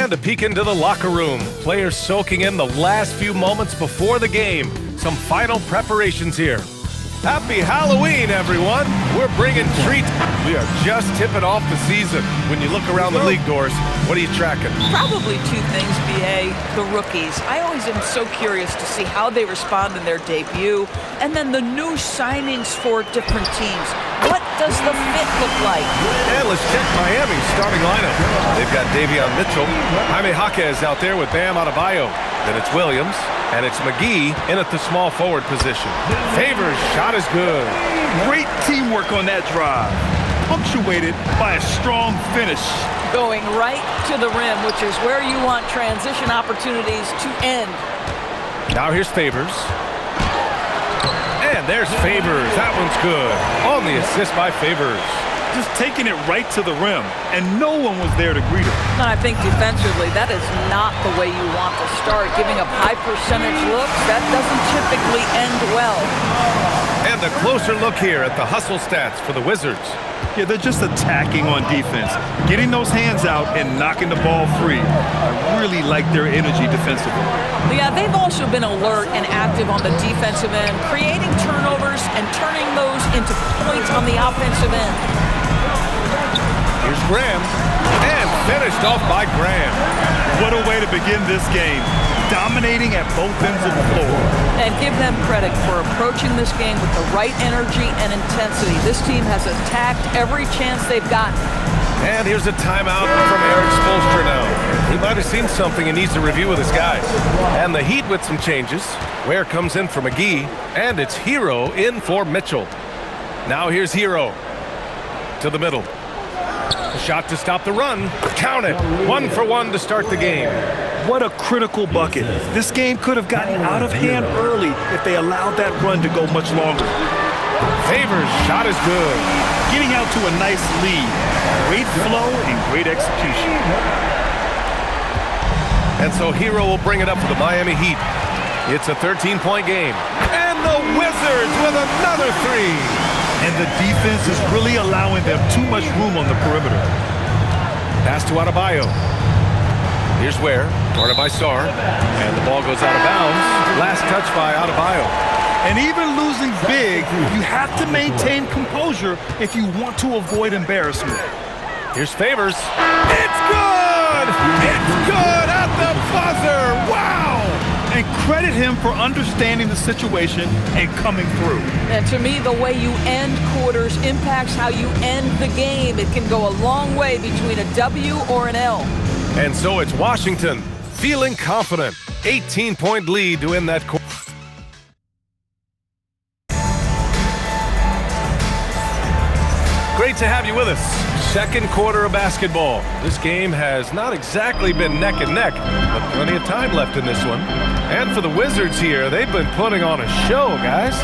And a peek into the locker room. Players soaking in the last few moments before the game. Some final preparations here. Happy Halloween, everyone. We're bringing treats. We are just tipping off the season. When you look around the league doors, what are you tracking? Probably two things, B.A. The rookies. I always am so curious to see how they respond in their debut. And then the new signings for different teams. What does the fit look like? And let's check Miami's starting lineup. They've got Davion Mitchell. Jaime Jaquez out there with Bam Adebayo. Then it's Williams. And it's McGee in at the small forward position. Favors shot is good. Great teamwork on that drive. Punctuated by a strong finish. Going right to the rim, which is where you want transition opportunities to end. Now here's Favors. And there's Favors. That one's good. On the assist by Favors. Just taking it right to the rim, and no one was there to greet him. And I think defensively, that is not the way you want to start. Giving up high percentage looks, that doesn't typically end well. And a closer look here at the hustle stats for the Wizards. Yeah, they're just attacking on defense, getting those hands out and knocking the ball free. I really like their energy defensively. Yeah, they've also been alert and active on the defensive end, creating turnovers and turning those into points on the offensive end. Here's Graham, and finished off by Graham. What a way to begin this game, dominating at both ends of the floor. And give them credit for approaching this game with the right energy and intensity. This team has attacked every chance they've gotten. And here's a timeout from Eric Spoelstra now. He might have seen something he needs to review with his guys. And the Heat with some changes. Ware comes in for McGee, and it's Hero in for Mitchell. Now here's Hero to the middle. A shot to stop the run. Count it. 1 for 1 to start the game. What a critical bucket. This game could have gotten out of hand early if they allowed that run to go much longer. Favors shot is good. Getting out to a nice lead. Great flow and great execution. And so Hero will bring it up for the Miami Heat. It's a 13-point game. And the Wizards with another three. And the defense is really allowing them too much room on the perimeter. Pass to Adebayo. Here's Ware, guarded by Sarr. And the ball goes out of bounds. Last touch by Adebayo. And even losing big, you have to maintain composure if you want to avoid embarrassment. Here's Favors. It's good! It's good at the buzzer! Wow! And credit him for understanding the situation and coming through. And to me, the way you end quarters impacts how you end the game. It can go a long way between a W or an L. And so it's Washington, feeling confident. 18-point lead to end that quarter. Great to have you with us. Second quarter of basketball. This game has not exactly been neck and neck, but plenty of time left in this one. And for the Wizards here, they've been putting on a show, guys.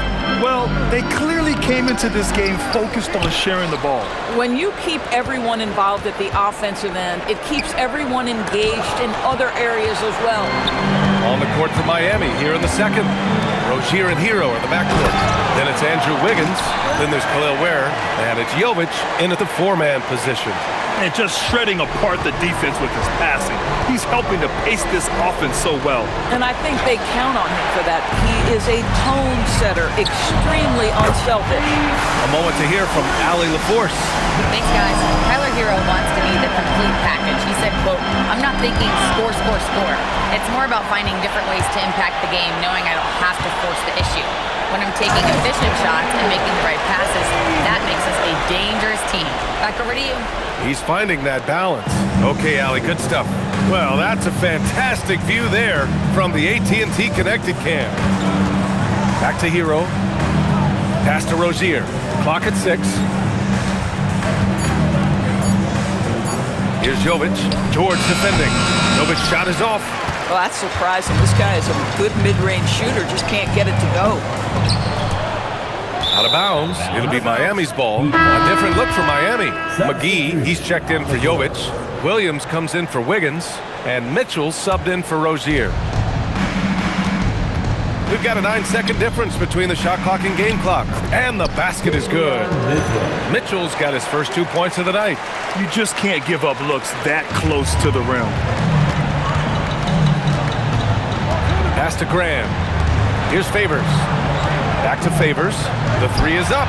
Well, they clearly came into this game focused on sharing the ball. When you keep everyone involved at the offensive end, it keeps everyone engaged in other areas as well. On the court for Miami here in the second. Rozier and Hero are the backcourt. Then it's Andrew Wiggins. Then there's Khalil Ware. And it's Jovic in at the four-man position. And just shredding apart the defense with his passing. He's helping to pace this offense so well. And I think they count on him for that. He is a tone setter, extremely unselfish. A moment to hear from Allie LaForce. Thanks, guys. Tyler Hero wants to be the complete package. He said, quote, "I'm not thinking score, score, score. It's more about finding different ways to impact the game, knowing I don't have to force the issue. When I'm taking efficient shots and making the right passes, that makes us a dangerous team." Back over to you. He's finding that balance. Okay, Allie, good stuff. Well, that's a fantastic view there from the AT&T Connected Cam. Back to Hero. Pass to Rozier. Clock at 6. Here's Jovic. George defending. Jovic's shot is off. Well, that's surprising. This guy is a good mid-range shooter, just can't get it to go. Out of bounds. It'll be Miami's ball. A different look for Miami. McGee, he's checked in for Jovic. Williams comes in for Wiggins. And Mitchell subbed in for Rozier. We've got a 9-second difference between the shot clock and game clock. And the basket is good. Mitchell's got his first 2 points of the night. You just can't give up looks that close to the rim. Pass to Graham. Here's Favors. Back to Favors. The three is up.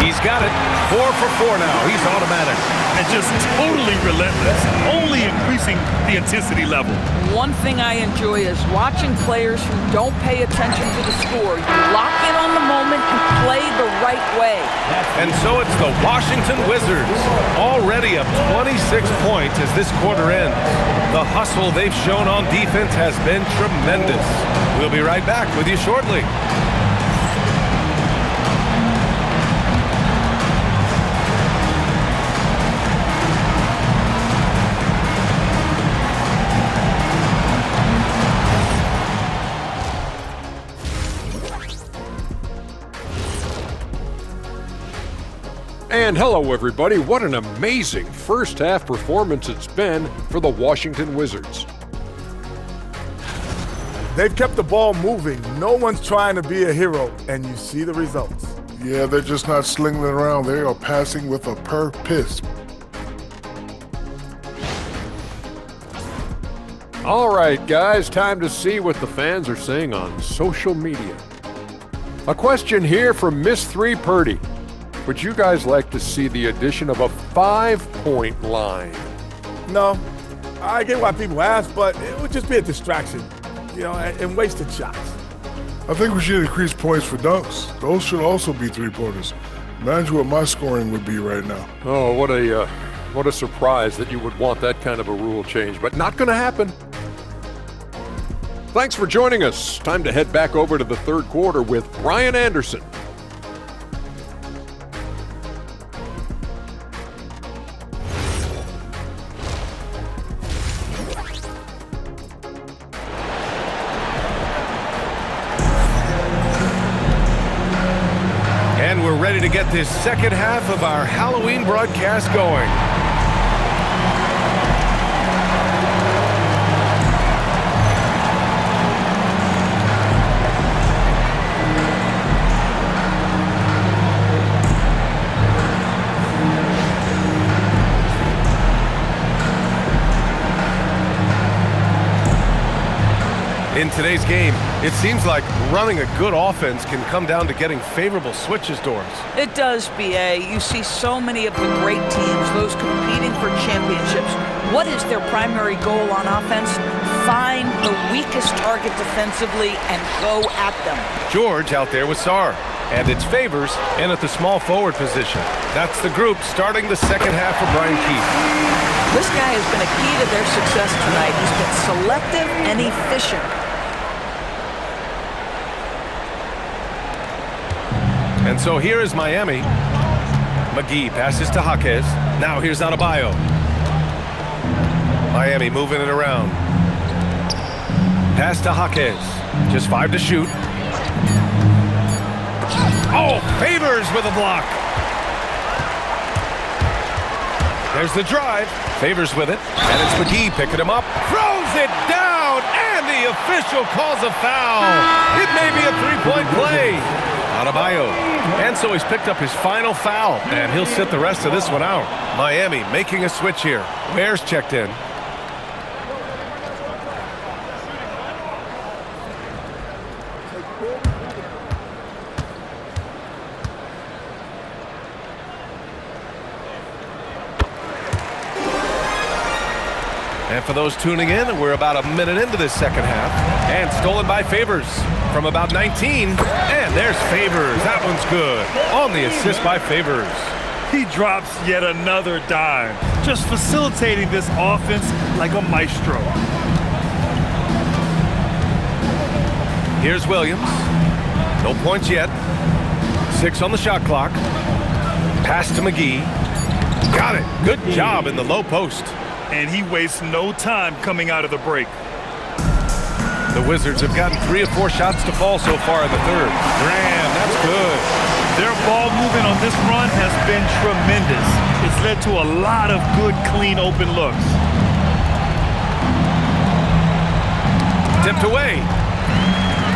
He's got it. 4 for 4 now. He's automatic. And just totally relentless, only increasing the intensity level. One thing I enjoy is watching players who don't pay attention to the score. You lock in on the moment and play the right way. And so it's the Washington Wizards, already up 26 points as this quarter ends. The hustle they've shown on defense has been tremendous. We'll be right back with you shortly. And hello, everybody. What an amazing first-half performance it's been for the Washington Wizards. They've kept the ball moving. No one's trying to be a hero, and you see the results. Yeah, they're just not slinging it around. They are passing with a purpose. All right, guys, time to see what the fans are saying on social media. A question here from Miss 3 Purdy. Would you guys like to see the addition of a 5-point line? No, I get why people ask, but it would just be a distraction, and wasted shots. I think we should increase points for dunks. Those should also be three-pointers. Imagine what my scoring would be right now. Oh, what a surprise that you would want that kind of a rule change, but not going to happen. Thanks for joining us. Time to head back over to the third quarter with Brian Anderson. And we're ready to get this second half of our Halloween broadcast going. In today's game, it seems like running a good offense can come down to getting favorable switches, Doris. It does, B.A. You see so many of the great teams, those competing for championships. What is their primary goal on offense? Find the weakest target defensively and go at them. George out there with Sarr. And it's Favors in at the small forward position. That's the group starting the second half for Brian Keefe. This guy has been a key to their success tonight. He's been selective and efficient. And so here is Miami. McGee passes to Jaquez. Now here's Adebayo. Miami moving it around. Pass to Jaquez. Just 5 to shoot. Oh, Favors with a block. There's the drive. Favors with it. And it's McGee picking him up. Throws it down. And the official calls a foul. It may be a three-point play. Adebayo. And so he's picked up his final foul, and he'll sit the rest of this one out. Miami making a switch here. Ware's checked in. And for those tuning in, we're about a minute into this second half. And stolen by Favors from about 19. And there's Favors. That one's good. On the assist by Favors. He drops yet another dime, just facilitating this offense like a maestro. Here's Williams. No points yet. 6 on the shot clock. Pass to McGee. Got it. Good job in the low post. And he wastes no time coming out of the break. The Wizards have gotten 3 or 4 shots to fall so far in the third. Graham, that's good. Their ball movement on this run has been tremendous. It's led to a lot of good, clean, open looks. Tipped away.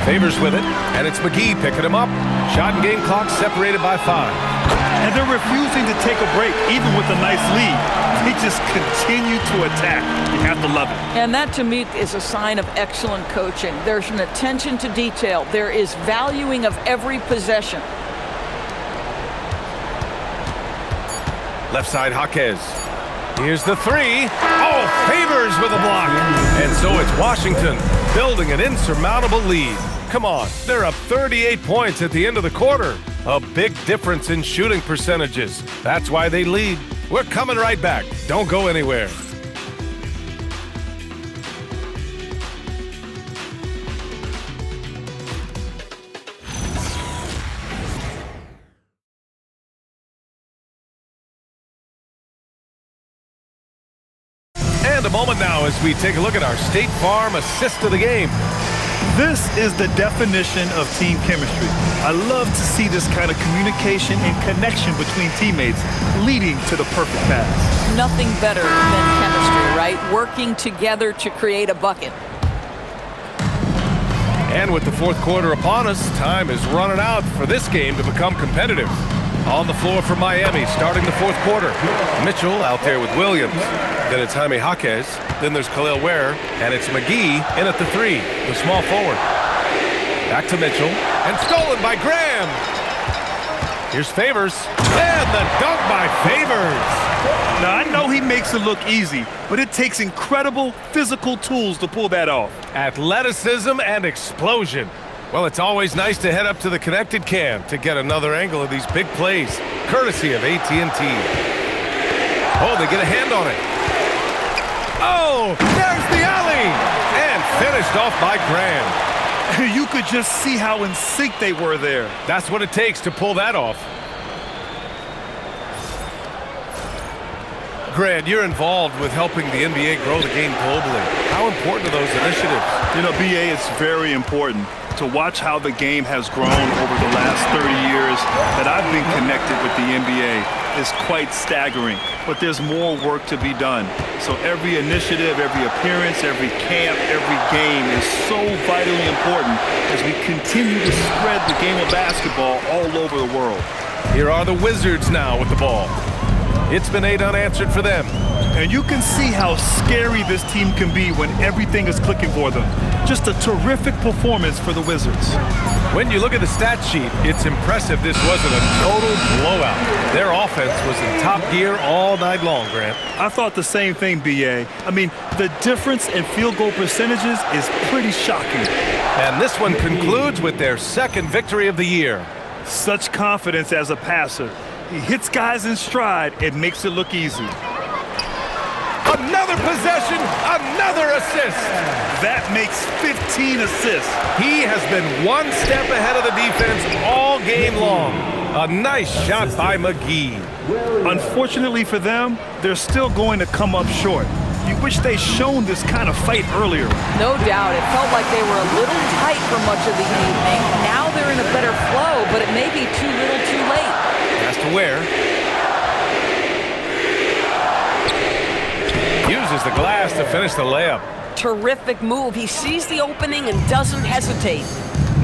Favors with it, and it's McGee picking him up. Shot and game clock separated by 5. And they're refusing to take a break, even with a nice lead. They just continue to attack. You have to love it. And that, to me, is a sign of excellent coaching. There's an attention to detail. There is valuing of every possession. Left side, Jaquez. Here's the three. Oh, Favors with a block. And so it's Washington building an insurmountable lead. Come on, they're up 38 points at the end of the quarter. A big difference in shooting percentages. That's why they lead. We're coming right back. Don't go anywhere. And a moment now as we take a look at our State Farm assist of the game. This is the definition of team chemistry. I love to see this kind of communication and connection between teammates leading to the perfect pass. Nothing better than chemistry, right? Working together to create a bucket. And with the fourth quarter upon us, time is running out for this game to become competitive. On the floor for Miami, starting the fourth quarter. Mitchell out there with Williams. Then it's Jaime Jaquez. Then there's Khalil Ware. And it's McGee in at the three, the small forward. Back to Mitchell. And stolen by Graham. Here's Favors. And the dunk by Favors. Now, I know he makes it look easy, but it takes incredible physical tools to pull that off. Athleticism and explosion. Well, it's always nice to head up to the connected cam to get another angle of these big plays, courtesy of AT&T. Oh, they get a hand on it. Oh, there's the alley! And finished off by Graham. You could just see how in sync they were there. That's what it takes to pull that off. Grant, you're involved with helping the NBA grow the game globally. How important are those initiatives? You know, BA, it's very important to watch how the game has grown over the last 30 years that I've been connected with the NBA. Is quite staggering, but there's more work to be done. So every initiative, every appearance, every camp, every game is so vitally important as we continue to spread the game of basketball all over the world. Here are the Wizards now with the ball. It's been 8 unanswered for them. And you can see how scary this team can be when everything is clicking for them. Just a terrific performance for the Wizards. When you look at the stat sheet, it's impressive this wasn't a total blowout. Their offense was in top gear all night long, Grant. I thought the same thing, BA. I mean, the difference in field goal percentages is pretty shocking. And this one concludes with their second victory of the year. Such confidence as a passer. He hits guys in stride and makes it look easy. Another possession, another assist. That makes 15 assists. He has been one step ahead of the defense all game long. A nice shot by McGee. Unfortunately for them, they're still going to come up short. You wish they'd shown this kind of fight earlier. No doubt. It felt like they were a little tight for much of the evening. Now they're in a better flow, but it may be too little too late. Pass to Ware. Uses the glass to finish the layup. Terrific move. He sees the opening and doesn't hesitate.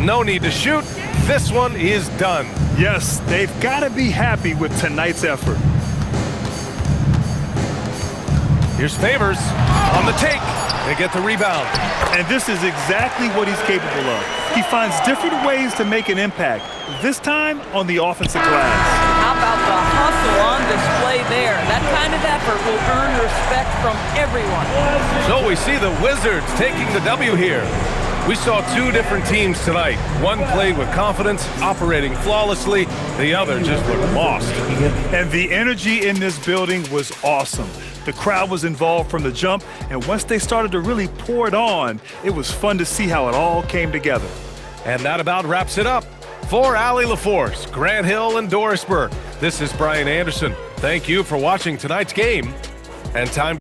No need to shoot. This one is done. Yes, they've got to be happy with tonight's effort. Here's Favors on the take. They get the rebound. And this is exactly what he's capable of. He finds different ways to make an impact, this time on the offensive glass. How about the hustle on display there? That kind of effort will earn respect from everyone. So we see the Wizards taking the W here. We saw two different teams tonight. One played with confidence, operating flawlessly. The other just looked lost. And the energy in this building was awesome. The crowd was involved from the jump, and once they started to really pour it on, it was fun to see how it all came together. And that about wraps it up. For Allie LaForce, Grant Hill, and Doris Burke, this is Brian Anderson. Thank you for watching tonight's game. And time